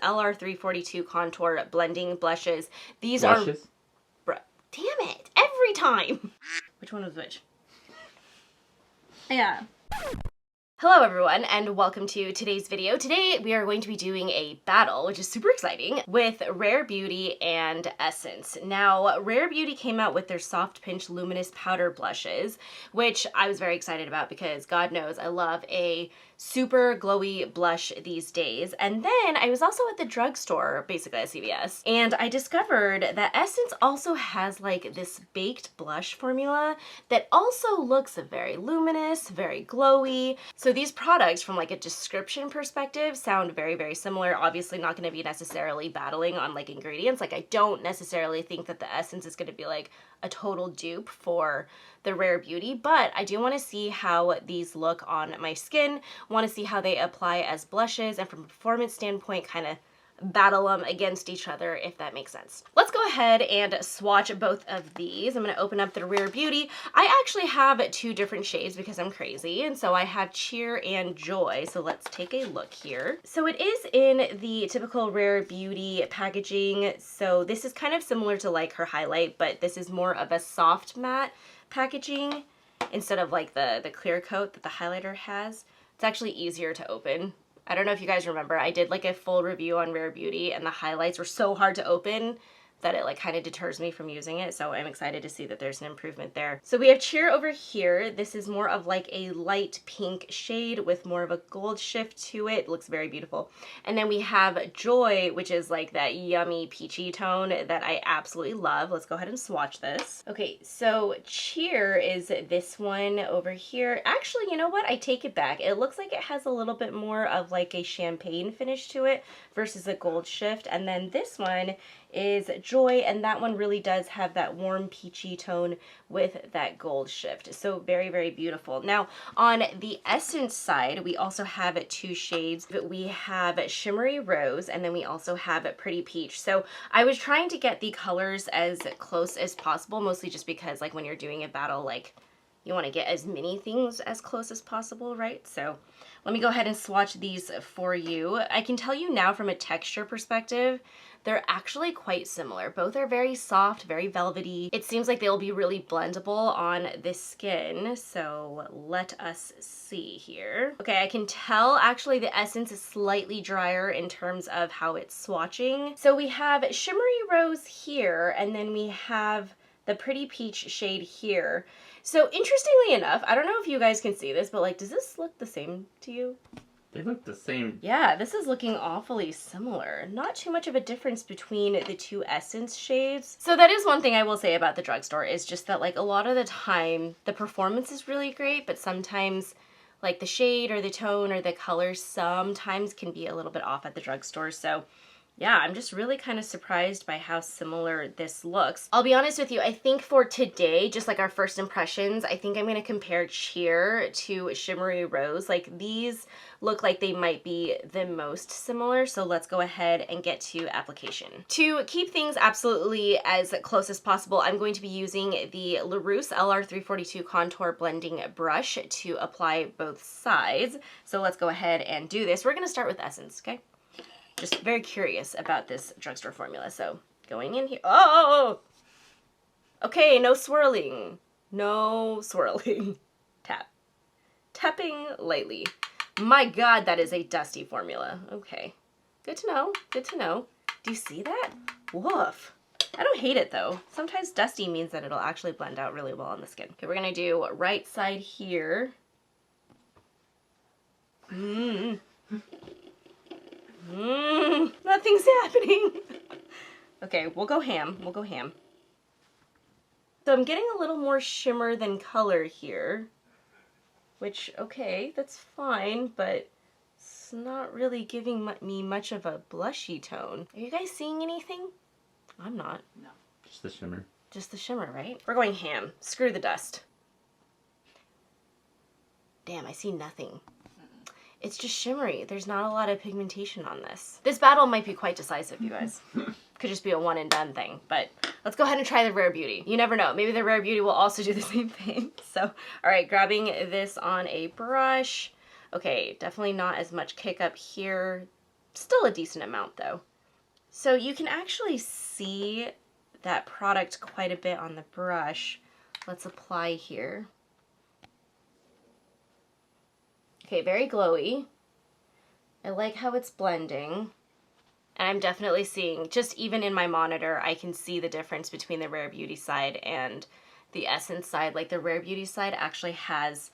LR342 Contour Blending Blushes. These Blushes? are... Damn it! Every time! Which one was which? Yeah. Hello everyone and welcome to today's video. Today we are going to be doing a battle, which is super exciting, with Rare Beauty and Essence. Now, Rare Beauty came out with their Soft Pinch Luminous Powder Blushes, which I was very excited about because God knows I love a super glowy blush these days. And then I was also at the drugstore, basically at CVS, and I discovered that Essence also has like this baked blush formula that also looks very luminous, very glowy. So these products from like a description perspective sound very, very similar. Obviously not going to be necessarily battling on like ingredients. Like I don't necessarily think that the Essence is going to be like a total dupe for the Rare Beauty, but I do want to see how these look on my skin, want to see how they apply as blushes, and from a performance standpoint kind of battle them against each other, if that makes sense. Let's go ahead and swatch both of these. I'm going to open up the Rare Beauty. I actually have two different shades because I'm crazy, and so I have Cheer and Joy. So let's take a look here. So it is in the typical Rare Beauty packaging. So this is kind of similar to like her highlight, but this is more of a soft matte packaging instead of like the clear coat that the highlighter has. It's actually easier to open. I don't know if you guys remember, I did like a full review on Rare Beauty and the highlights were so hard to open that it like kind of deters me from using it. So I'm excited to see that there's an improvement there. So we have Cheer over here. This is more of like a light pink shade with more of a gold shift to it. It looks very beautiful. And then we have Joy, which is like that yummy peachy tone that I absolutely love. Let's go ahead and swatch this. Okay, so Cheer is this one over here. Actually, you know what? I take it back. It looks like it has a little bit more of like a champagne finish to it versus a gold shift. And then this one is Joy, and that one really does have that warm peachy tone with that gold shift. So very, very beautiful. Now on the Essence side, we also have two shades. We have Shimmery Rose, and then we also have Pretty Peach. So I was trying to get the colors as close as possible, mostly just because like when you're doing a battle, like you want to get as many things as close as possible, right? So let me go ahead and swatch these for you. I can tell you now from a texture perspective, they're actually quite similar. Both are very soft, very velvety. It seems like they'll be really blendable on this skin. So let us see here. Okay, I can tell actually the Essence is slightly drier in terms of how it's swatching. So we have Shimmery Rose here, and then we have the Pretty Peach shade here. So interestingly enough, I don't know if you guys can see this, but like, does this look the same to you? They look the same. Yeah, this is looking awfully similar. Not too much of a difference between the two Essence shades. So that is one thing I will say about the drugstore, is just that like a lot of the time the performance is really great, but sometimes like the shade or the tone or the color sometimes can be a little bit off at the drugstore. So yeah, I'm just really kind of surprised by how similar this looks. I'll be honest with you, I think for today, just like our first impressions, I think I'm going to compare Cheer to Shimmery Rose. Like these look like they might be the most similar, so let's go ahead and get to application. To keep things absolutely as close as possible, I'm going to be using the LaRousse LR342 Contour Blending Brush to apply both sides. So let's go ahead and do this. We're going to start with Essence, okay? Just very curious about this drugstore formula. So going in here. Oh! Okay, no swirling. No swirling. Tap. Tapping lightly. My God, that is a dusty formula. Okay. Good to know. Good to know. Do you see that? Woof. I don't hate it though. Sometimes dusty means that it'll actually blend out really well on the skin. Okay, we're gonna do right side here. Nothing's happening. Okay, we'll go ham. We'll go ham. So I'm getting a little more shimmer than color here, which, okay, that's fine, but it's not really giving me much of a blushy tone. Are you guys seeing anything? I'm not. No, just the shimmer. Just the shimmer, right? We're going ham. Screw the dust. Damn, I see nothing. It's just shimmery. There's not a lot of pigmentation on this. This battle might be quite decisive, you guys. Could just be a one and done thing, but let's go ahead and try the Rare Beauty. You never know. Maybe the Rare Beauty will also do the same thing. So, all right, grabbing this on a brush. Okay, definitely not as much kick up here. Still a decent amount though. So you can actually see that product quite a bit on the brush. Let's apply here. Okay, very glowy. I like how it's blending. And I'm definitely seeing, just even in my monitor, I can see the difference between the Rare Beauty side and the Essence side. Like the Rare Beauty side actually has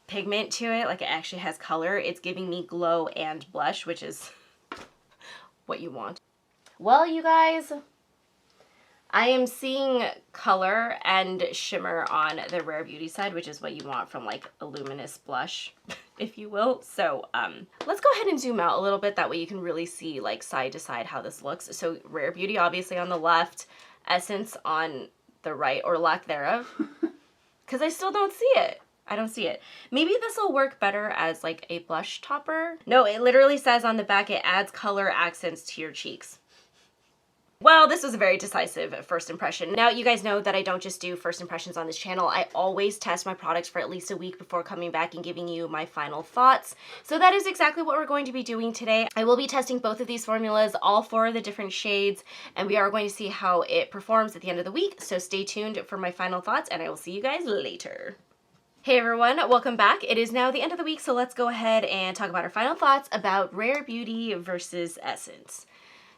pigment to it, like it actually has color. It's giving me glow and blush, which is what you want. Well, you guys, I am seeing color and shimmer on the Rare Beauty side, which is what you want from like a luminous blush, if you will. So let's go ahead and zoom out a little bit. That way you can really see like side to side how this looks. So Rare Beauty obviously on the left, Essence on the right, or lack thereof, because I still don't see it. I don't see it. Maybe this will work better as like a blush topper. No, it literally says on the back it adds color accents to your cheeks. Well, this was a very decisive first impression. Now, you guys know that I don't just do first impressions on this channel. I always test my products for at least a week before coming back and giving you my final thoughts. So that is exactly what we're going to be doing today. I will be testing both of these formulas, all 4 of the different shades, and we are going to see how it performs at the end of the week. So stay tuned for my final thoughts, and I will see you guys later. Hey everyone, welcome back. It is now the end of the week, so let's go ahead and talk about our final thoughts about Rare Beauty versus Essence.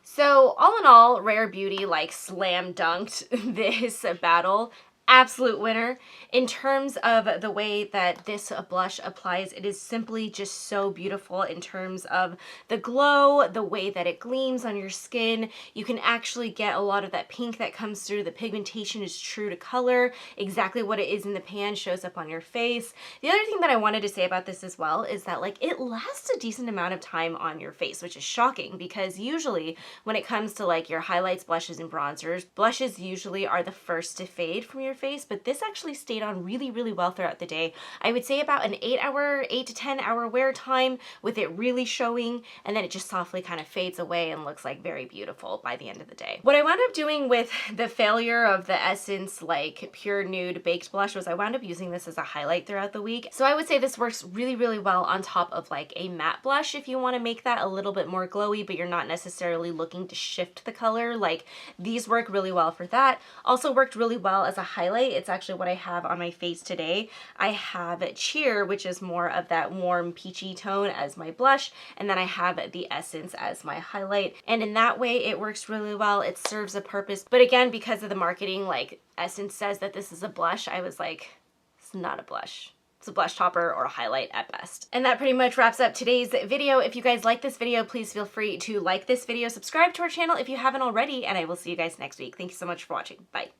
So all in all, Rare Beauty like slam dunked this battle. Absolute winner. In terms of the way that this blush applies, it is simply just so beautiful in terms of the glow, the way that it gleams on your skin. You can actually get a lot of that pink that comes through. The pigmentation is true to color. Exactly what it is in the pan shows up on your face. The other thing that I wanted to say about this as well is that like it lasts a decent amount of time on your face, which is shocking because usually when it comes to like your highlights, blushes, and bronzers, blushes usually are the first to fade from your face, but this actually stayed on really well throughout the day. I would say about an 8 to 10 hour wear time with it really showing, and then it just softly kind of fades away and looks like very beautiful by the end of the day. What I wound up doing with the failure of the Essence like pure nude baked blush was I wound up using this as a highlight throughout the week. So I would say this works really well on top of like a matte blush if you want to make that a little bit more glowy, but you're not necessarily looking to shift the color. Like these work really well for that. Also worked really well as a highlight. It's actually what I have on my face today. I have Cheer, which is more of that warm peachy tone as my blush, and then I have the Essence as my highlight. And in that way, it works really well. It serves a purpose. But again, because of the marketing, like Essence says that this is a blush, I was like, it's not a blush. It's a blush topper or a highlight at best. And that pretty much wraps up today's video. If you guys like this video, please feel free to like this video, subscribe to our channel if you haven't already, and I will see you guys next week. Thank you so much for watching. Bye.